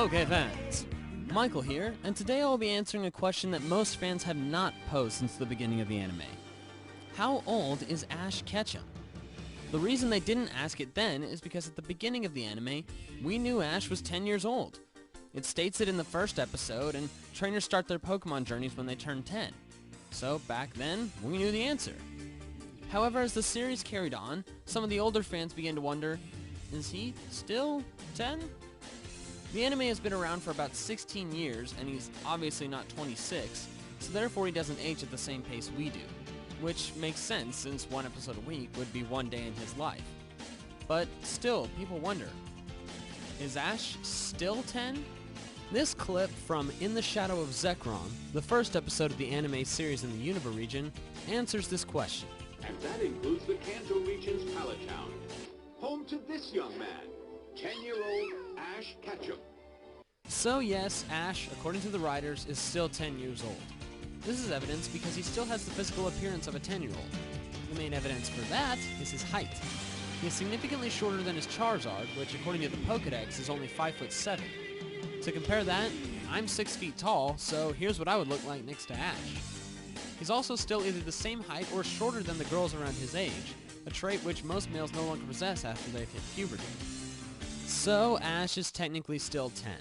Poke fans! Michael here, and today I'll be answering a question that most fans have not posed since the beginning of the anime. How old is Ash Ketchum? The reason they didn't ask it then is because at the beginning of the anime, we knew Ash was 10 years old. It states it in the first episode, and trainers start their Pokemon journeys when they turn 10. So back then, we knew the answer. However, as the series carried on, some of the older fans began to wonder, is he still 10? The anime has been around for about 16 years, and he's obviously not 26, so therefore he doesn't age at the same pace we do. Which makes sense, since one episode a week would be one day in his life. But still, people wonder, is Ash still 10? This clip from In the Shadow of Zekrom, the first episode of the anime series in the Unova region, answers this question. And that includes the Kanto region's Pallet Town, home to this young man, 10-year-old Ash Ketchum. So yes, Ash, according to the writers, is still 10 years old. This is evidence because he still has the physical appearance of a 10-year-old. The main evidence for that is his height. He is significantly shorter than his Charizard, which according to the Pokedex is only 5'7". To compare that, I'm 6 feet tall, so here's what I would look like next to Ash. He's also still either the same height or shorter than the girls around his age, a trait which most males no longer possess after they've hit puberty. So Ash is technically still 10.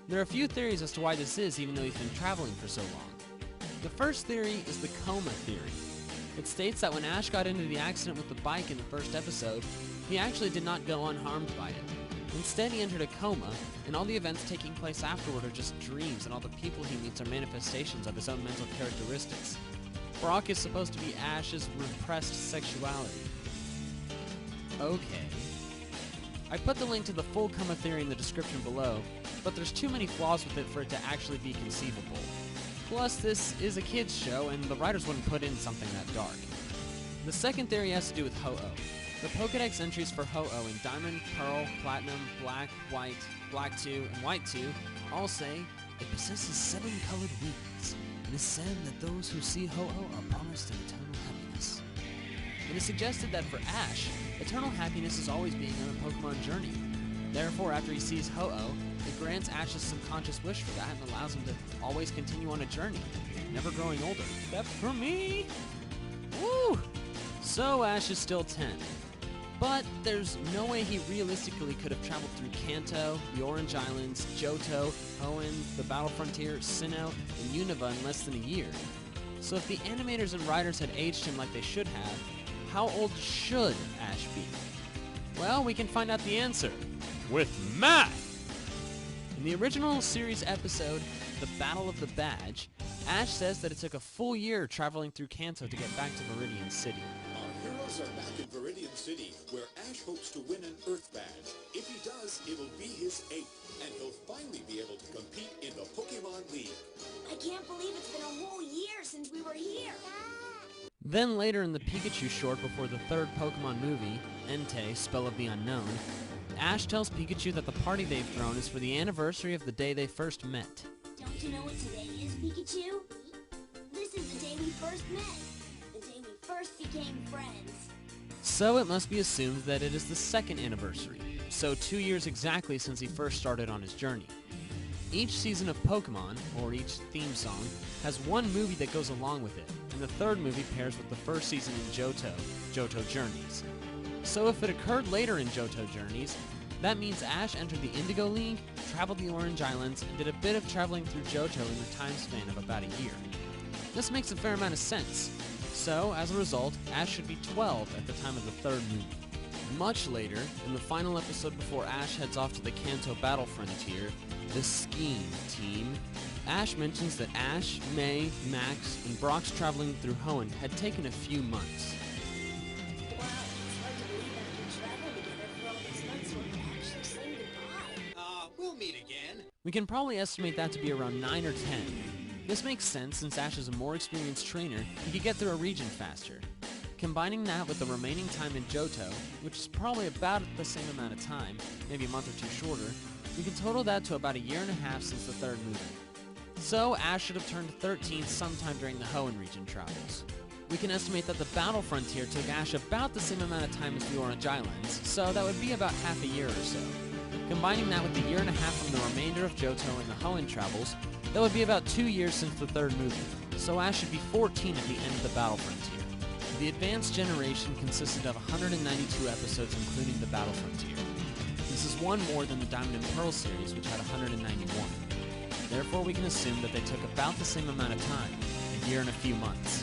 There are a few theories as to why this is, even though he's been traveling for so long. The first theory is the coma theory. It states that when Ash got into the accident with the bike in the first episode, he actually did not go unharmed by it. Instead, he entered a coma, and all the events taking place afterward are just dreams, and all the people he meets are manifestations of his own mental characteristics. Brock is supposed to be Ash's repressed sexuality. Okay. I put the link to the full coma theory in the description below, but there's too many flaws with it for it to actually be conceivable. Plus, this is a kids show, and the writers wouldn't put in something that dark. The second theory has to do with Ho-Oh. The Pokedex entries for Ho-Oh in Diamond, Pearl, Platinum, Black, White, Black 2, and White 2 all say, it possesses 7 colored wings, and is said that those who see Ho-Oh are promised an eternal happiness. It is suggested that for Ash, eternal happiness is always being on a Pokemon journey. Therefore, after he sees Ho-Oh, it grants Ash's subconscious wish for that and allows him to always continue on a journey, never growing older. Except for me! Woo! So Ash is still 10. But there's no way he realistically could have traveled through Kanto, the Orange Islands, Johto, Hoenn, the Battle Frontier, Sinnoh, and Unova in less than a year. So if the animators and writers had aged him like they should have, how old should Ash be? Well, we can find out the answer with math! In the original series episode, The Battle of the Badge, Ash says that it took a full year traveling through Kanto to get back to Viridian City. Our heroes are back in Viridian City, where Ash hopes to win an Earth badge. If he does, it'll be his 8th, and he'll finally be able to compete in the Pokemon League. I can't believe it's been a whole year since we were here. Then later in the Pikachu short before the third Pokemon movie, Entei, Spell of the Unknown, Ash tells Pikachu that the party they've thrown is for the anniversary of the day they first met. Don't you know what today is, Pikachu? This is the day we first met. The day we first became friends. So it must be assumed that it is the second anniversary, so 2 years exactly since he first started on his journey. Each season of Pokemon, or each theme song, has one movie that goes along with it, and the third movie pairs with the first season in Johto Journeys. So if it occurred later in Johto Journeys, that means Ash entered the Indigo League, traveled the Orange Islands, and did a bit of traveling through Johto in the time span of about a year. This makes a fair amount of sense. So, as a result, Ash should be 12 at the time of the third movie. Much later, in the final episode before Ash heads off to the Kanto Battle Frontier, the Scheme Team, Ash mentions that Ash, May, Max, and Brock's traveling through Hoenn had taken a few months. Wow, it's hard to believe after traveling together for all these months we're actually saying goodbye. We'll meet again. We can probably estimate that to be around 9 or 10. This makes sense since Ash is a more experienced trainer, he could get through a region faster. Combining that with the remaining time in Johto, which is probably about the same amount of time, maybe a month or two shorter, we can total that to about a year and a half since the third movie. So Ash should have turned 13 sometime during the Hoenn region travels. We can estimate that the Battle Frontier took Ash about the same amount of time as the Orange Islands, so that would be about half a year or so. Combining that with the year and a half from the remainder of Johto and the Hoenn travels, that would be about 2 years since the third movie, so Ash should be 14 at the end of the Battle Frontier. The Advanced Generation consisted of 192 episodes including the Battle Frontier. This is one more than the Diamond and Pearl series, which had 191. Therefore, we can assume that they took about the same amount of time, a year and a few months.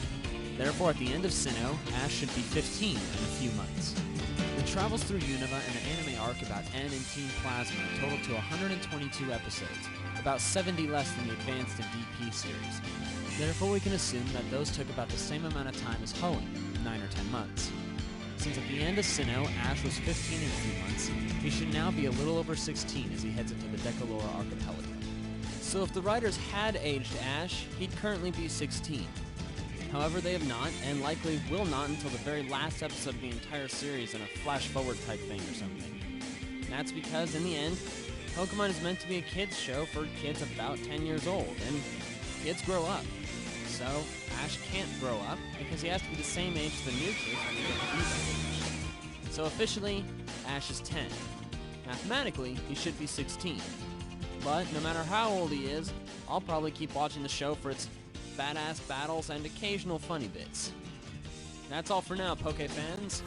Therefore, at the end of Sinnoh, Ash should be 15 in a few months. The travels through Unova and the anime arc about N and Team Plasma total to 122 episodes, about 70 less than the Advanced and DP series. Therefore, we can assume that those took about the same amount of time as Hoenn, 9 or 10 months. Since at the end of Sinnoh, Ash was 15 in a few months, he should now be a little over 16 as he heads into the Dekalora Archipelago. So if the writers had aged Ash, he'd currently be 16. However, they have not, and likely will not until the very last episode of the entire series in a flash-forward type thing or something. And that's because, in the end, Pokemon is meant to be a kids show for kids about 10 years old, and kids grow up. So, Ash can't grow up, because he has to be the same age as the new kids when they get to be that age. So officially, Ash is 10. Mathematically, he should be 16. But no matter how old he is, I'll probably keep watching the show for its badass battles and occasional funny bits. That's all for now, Poke fans.